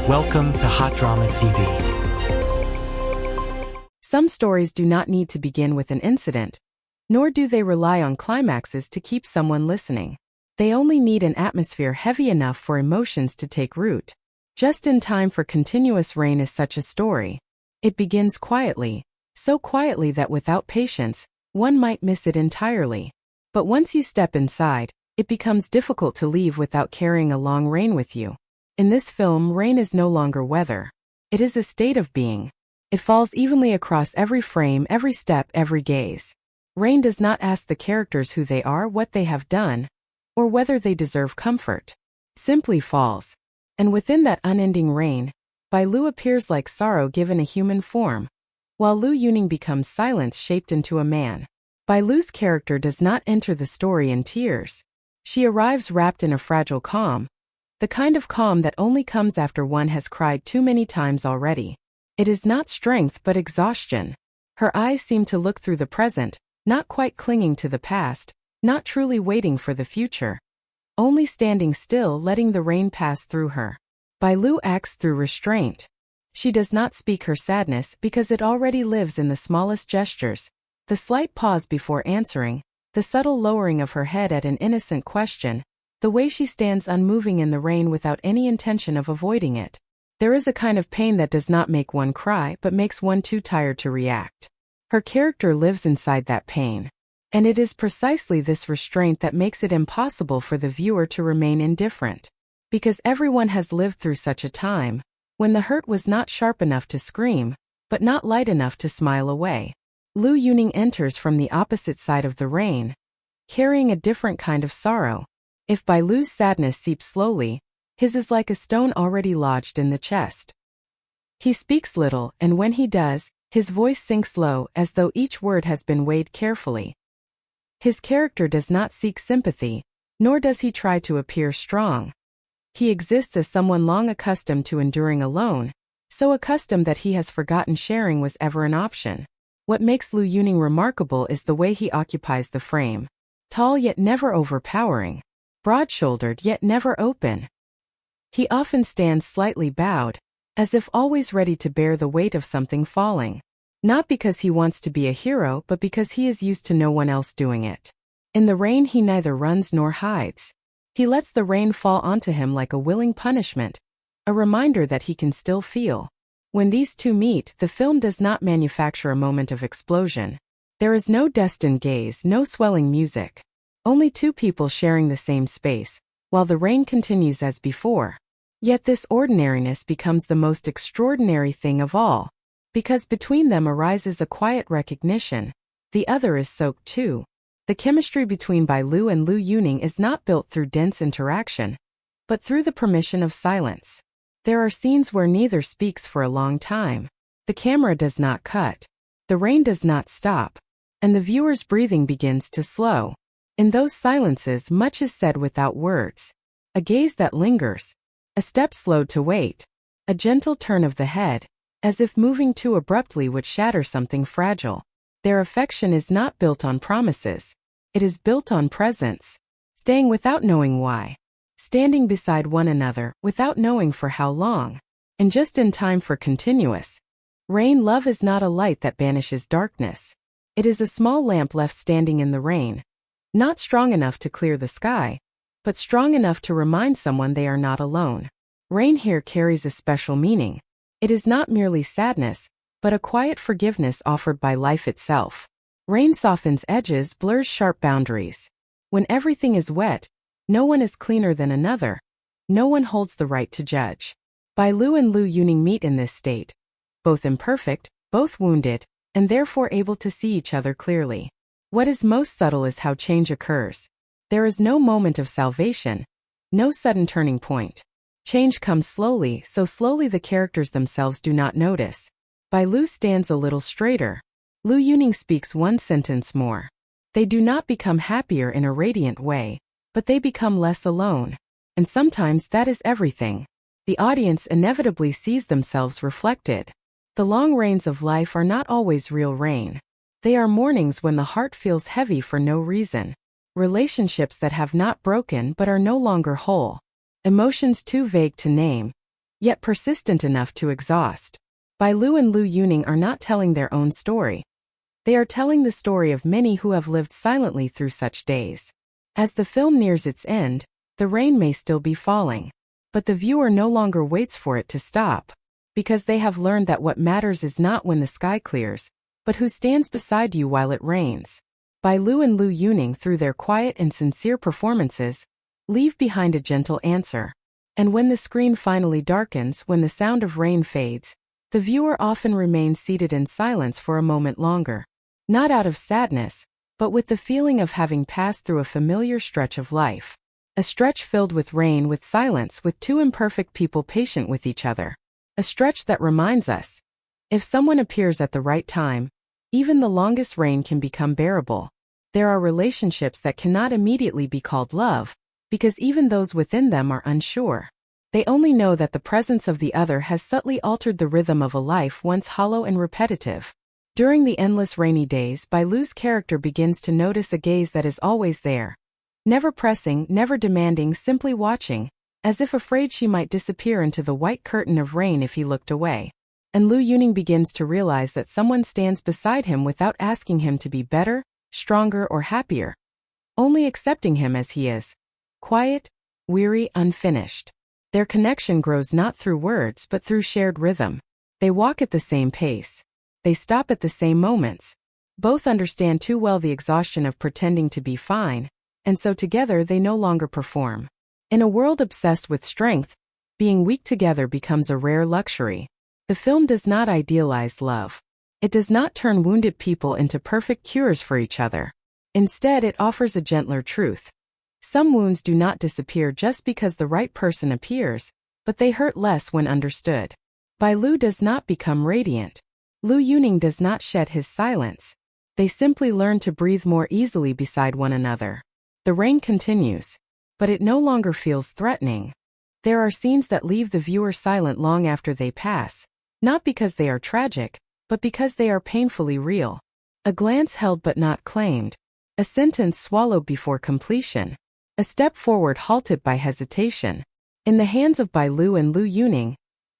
Welcome to Hot Drama TV. Some stories do not need to begin with an incident, nor do they rely on climaxes to keep someone listening. They only need an atmosphere heavy enough for emotions to take root. Just in Time for Continuous Rain is such a story. It begins quietly, so quietly that without patience, one might miss it entirely. But once you step inside, it becomes difficult to leave without carrying a long rain with you. In this film, rain is no longer weather. It is a state of being. It falls evenly across every frame, every step, every gaze. Rain does not ask the characters who they are, what they have done, or whether they deserve comfort. Simply falls. And within that unending rain, Bai Lu appears like sorrow given a human form, while Liu Yuning becomes silence shaped into a man. Bai Lu's character does not enter the story in tears. She arrives wrapped in a fragile calm, the kind of calm that only comes after one has cried too many times already. It is not strength but exhaustion. Her eyes seem to look through the present, not quite clinging to the past, not truly waiting for the future. Only standing still, letting the rain pass through her. Bai Lu acts through restraint. She does not speak her sadness because it already lives in the smallest gestures. The slight pause before answering, the subtle lowering of her head at an innocent question, the way she stands unmoving in the rain without any intention of avoiding it. There is a kind of pain that does not make one cry but makes one too tired to react. Her character lives inside that pain. And it is precisely this restraint that makes it impossible for the viewer to remain indifferent. Because everyone has lived through such a time, when the hurt was not sharp enough to scream, but not light enough to smile away. Liu Yuning enters from the opposite side of the rain, carrying a different kind of sorrow. If Bai Lu's sadness seeps slowly, his is like a stone already lodged in the chest. He speaks little, and when he does, his voice sinks low as though each word has been weighed carefully. His character does not seek sympathy, nor does he try to appear strong. He exists as someone long accustomed to enduring alone, so accustomed that he has forgotten sharing was ever an option. What makes Liu Yuning remarkable is the way he occupies the frame. Tall yet never overpowering. Broad-shouldered yet never open. He often stands slightly bowed, as if always ready to bear the weight of something falling. Not because he wants to be a hero but because he is used to no one else doing it. In the rain he neither runs nor hides. He lets the rain fall onto him like a willing punishment, a reminder that he can still feel. When these two meet, the film does not manufacture a moment of explosion. There is no destined gaze, no swelling music. Only two people sharing the same space, while the rain continues as before. Yet this ordinariness becomes the most extraordinary thing of all, because between them arises a quiet recognition. The other is soaked too. The chemistry between Bai Lu and Liu Yuning is not built through dense interaction, but through the permission of silence. There are scenes where neither speaks for a long time. The camera does not cut. The rain does not stop. And the viewer's breathing begins to slow. In those silences, much is said without words. A gaze that lingers. A step slowed to wait. A gentle turn of the head, as if moving too abruptly would shatter something fragile. Their affection is not built on promises. It is built on presence. Staying without knowing why. Standing beside one another without knowing for how long. And just in time for continuous rain. Love is not a light that banishes darkness. It is a small lamp left standing in the rain. Not strong enough to clear the sky, but strong enough to remind someone they are not alone. Rain here carries a special meaning. It is not merely sadness, but a quiet forgiveness offered by life itself. Rain softens edges, blurs sharp boundaries. When everything is wet, no one is cleaner than another. No one holds the right to judge. Bai Lu and Liu Yuning meet in this state. Both imperfect, both wounded, and therefore able to see each other clearly. What is most subtle is how change occurs. There is no moment of salvation, no sudden turning point. Change comes slowly, so slowly the characters themselves do not notice. Bai Lu stands a little straighter. Liu Yuning speaks one sentence more. They do not become happier in a radiant way, but they become less alone. And sometimes that is everything. The audience inevitably sees themselves reflected. The long rains of life are not always real rain. They are mornings when the heart feels heavy for no reason. Relationships that have not broken but are no longer whole. Emotions too vague to name, yet persistent enough to exhaust. Bai Lu and Liu Yuning are not telling their own story. They are telling the story of many who have lived silently through such days. As the film nears its end, the rain may still be falling, but the viewer no longer waits for it to stop, because they have learned that what matters is not when the sky clears, but who stands beside you while it rains. Bai Lu and Liu Yuning, through their quiet and sincere performances, leave behind a gentle answer. And when the screen finally darkens, when the sound of rain fades, the viewer often remains seated in silence for a moment longer. Not out of sadness, but with the feeling of having passed through a familiar stretch of life. A stretch filled with rain, with silence, with two imperfect people patient with each other. A stretch that reminds us, if someone appears at the right time, even the longest rain can become bearable. There are relationships that cannot immediately be called love, because even those within them are unsure. They only know that the presence of the other has subtly altered the rhythm of a life once hollow and repetitive. During the endless rainy days, Bai Lu's character begins to notice a gaze that is always there. Never pressing, never demanding, simply watching, as if afraid she might disappear into the white curtain of rain if he looked away. And Liu Yuning begins to realize that someone stands beside him without asking him to be better, stronger, or happier. Only accepting him as he is. Quiet, weary, unfinished. Their connection grows not through words but through shared rhythm. They walk at the same pace. They stop at the same moments. Both understand too well the exhaustion of pretending to be fine, and so together they no longer perform. In a world obsessed with strength, being weak together becomes a rare luxury. The film does not idealize love. It does not turn wounded people into perfect cures for each other. Instead, it offers a gentler truth. Some wounds do not disappear just because the right person appears, but they hurt less when understood. Bai Lu does not become radiant. Liu Yuning does not shed his silence. They simply learn to breathe more easily beside one another. The rain continues, but it no longer feels threatening. There are scenes that leave the viewer silent long after they pass, not because they are tragic, but because they are painfully real. A glance held but not claimed. A sentence swallowed before completion. A step forward halted by hesitation. In the hands of Bai Lu and Liu Yuning,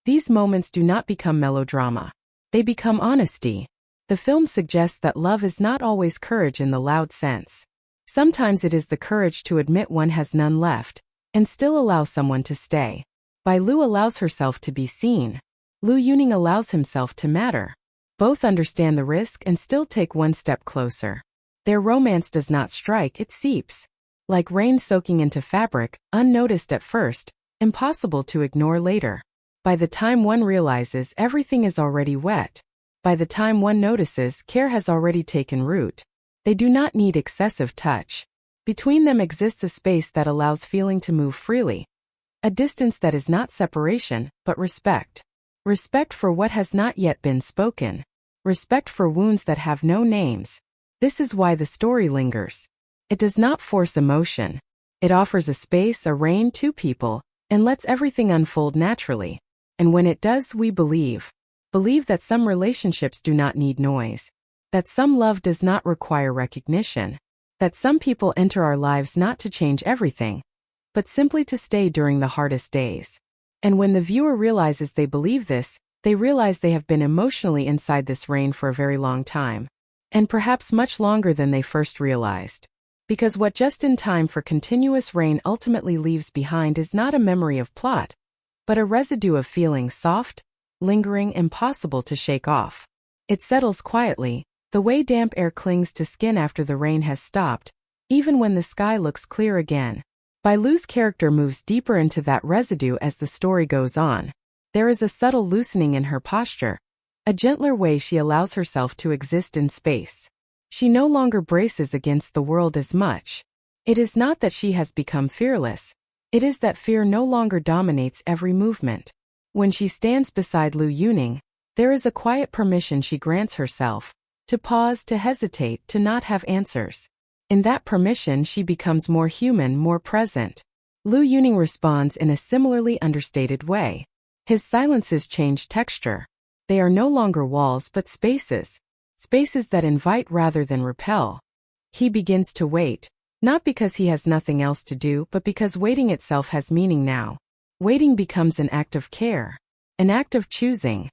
these moments do not become melodrama. They become honesty. The film suggests that love is not always courage in the loud sense. Sometimes it is the courage to admit one has none left, and still allow someone to stay. Bai Lu allows herself to be seen. Liu Yuning allows himself to matter. Both understand the risk and still take one step closer. Their romance does not strike, it seeps. Like rain soaking into fabric, unnoticed at first, impossible to ignore later. By the time one realizes, everything is already wet. By the time one notices, care has already taken root. They do not need excessive touch. Between them exists a space that allows feeling to move freely. A distance that is not separation, but respect. Respect for what has not yet been spoken. Respect for wounds that have no names. This is why the story lingers. It does not force emotion. It offers a space, a rain, two people, and lets everything unfold naturally. And when it does, we believe that some relationships do not need noise, that some love does not require recognition, that some people enter our lives not to change everything, but simply to stay during the hardest days. And when the viewer realizes they believe this, they realize they have been emotionally inside this rain for a very long time, and perhaps much longer than they first realized. Because what just in time for continuous rain ultimately leaves behind is not a memory of plot, but a residue of feeling soft, lingering, impossible to shake off. It settles quietly, the way damp air clings to skin after the rain has stopped, even when the sky looks clear again. Bai Lu's character moves deeper into that residue as the story goes on. There is a subtle loosening in her posture, a gentler way she allows herself to exist in space. She no longer braces against the world as much. It is not that she has become fearless. It is that fear no longer dominates every movement. When she stands beside Liu Yuning, there is a quiet permission she grants herself, to pause, to hesitate, to not have answers. In that permission she becomes more human, more present. Liu Yuning responds in a similarly understated way. His silences change texture. They are no longer walls but spaces. Spaces that invite rather than repel. He begins to wait, not because he has nothing else to do but because waiting itself has meaning now. Waiting becomes an act of care, an act of choosing.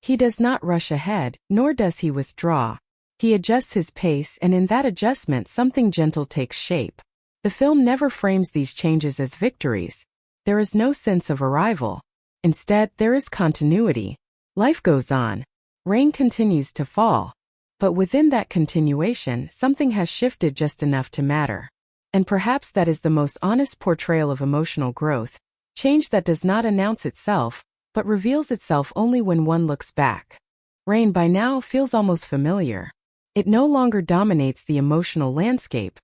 He does not rush ahead, nor does he withdraw. He adjusts his pace, and in that adjustment something gentle takes shape. The film never frames these changes as victories. There is no sense of arrival. Instead, there is continuity. Life goes on. Rain continues to fall. But within that continuation, something has shifted just enough to matter. And perhaps that is the most honest portrayal of emotional growth, change that does not announce itself, but reveals itself only when one looks back. Rain by now feels almost familiar. It no longer dominates the emotional landscape.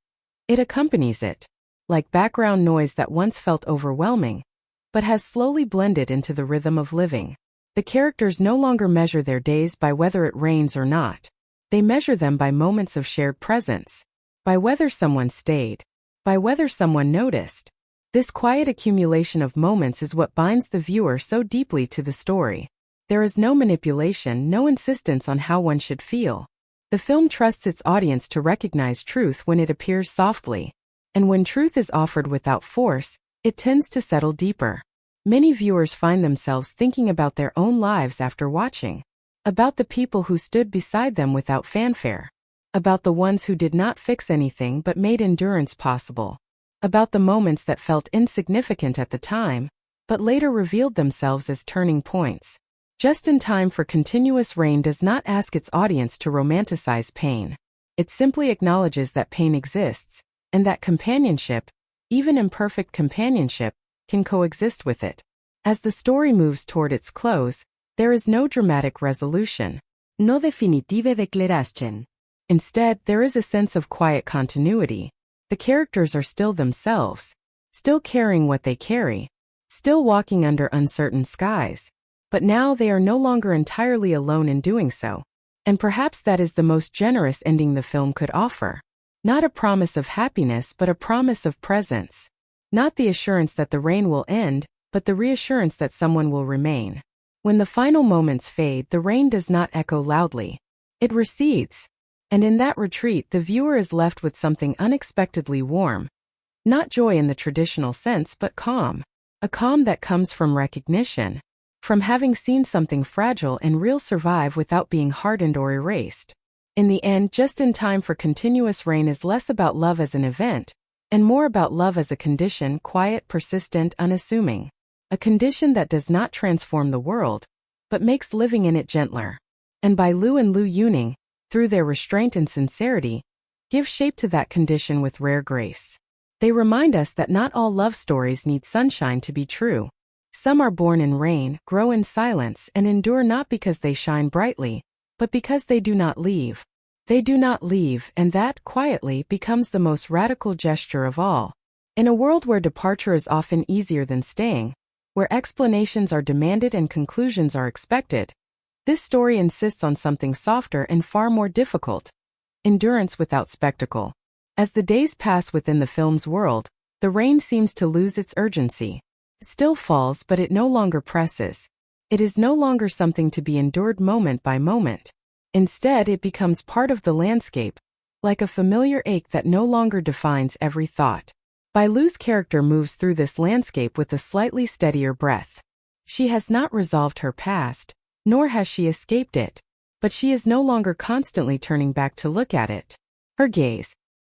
It accompanies it, like background noise that once felt overwhelming, but has slowly blended into the rhythm of living. The characters no longer measure their days by whether it rains or not. They measure them by moments of shared presence, by whether someone stayed, by whether someone noticed. This quiet accumulation of moments is what binds the viewer so deeply to the story. There is no manipulation, no insistence on how one should feel. The film trusts its audience to recognize truth when it appears softly. And when truth is offered without force, it tends to settle deeper. Many viewers find themselves thinking about their own lives after watching. About the people who stood beside them without fanfare. About the ones who did not fix anything but made endurance possible. About the moments that felt insignificant at the time, but later revealed themselves as turning points. Just in Time for Continuous Rain does not ask its audience to romanticize pain. It simply acknowledges that pain exists, and that companionship, even imperfect companionship, can coexist with it. As the story moves toward its close, there is no dramatic resolution. No definitive declaración. Instead, there is a sense of quiet continuity. The characters are still themselves, still carrying what they carry, still walking under uncertain skies. But now they are no longer entirely alone in doing so. And perhaps that is the most generous ending the film could offer. Not a promise of happiness, but a promise of presence. Not the assurance that the rain will end, but the reassurance that someone will remain. When the final moments fade, the rain does not echo loudly. It recedes. And in that retreat, the viewer is left with something unexpectedly warm. Not joy in the traditional sense, but calm. A calm that comes from recognition. From having seen something fragile and real survive without being hardened or erased. In the end, Just in Time for Continuous Rain is less about love as an event, and more about love as a condition, quiet, persistent, unassuming. A condition that does not transform the world, but makes living in it gentler. And Bai Lu and Liu Yuning, through their restraint and sincerity, give shape to that condition with rare grace. They remind us that not all love stories need sunshine to be true. Some are born in rain, grow in silence, and endure not because they shine brightly, but because they do not leave. They do not leave, and that, quietly, becomes the most radical gesture of all. In a world where departure is often easier than staying, where explanations are demanded and conclusions are expected, this story insists on something softer and far more difficult: endurance without spectacle. As the days pass within the film's world, the rain seems to lose its urgency. It still falls, but it no longer presses. It is no longer something to be endured moment by moment. Instead, it becomes part of the landscape, like a familiar ache that no longer defines every thought. Bai Lu's character moves through this landscape with a slightly steadier breath. She has not resolved her past, nor has she escaped it, but she is no longer constantly turning back to look at it. Her gaze,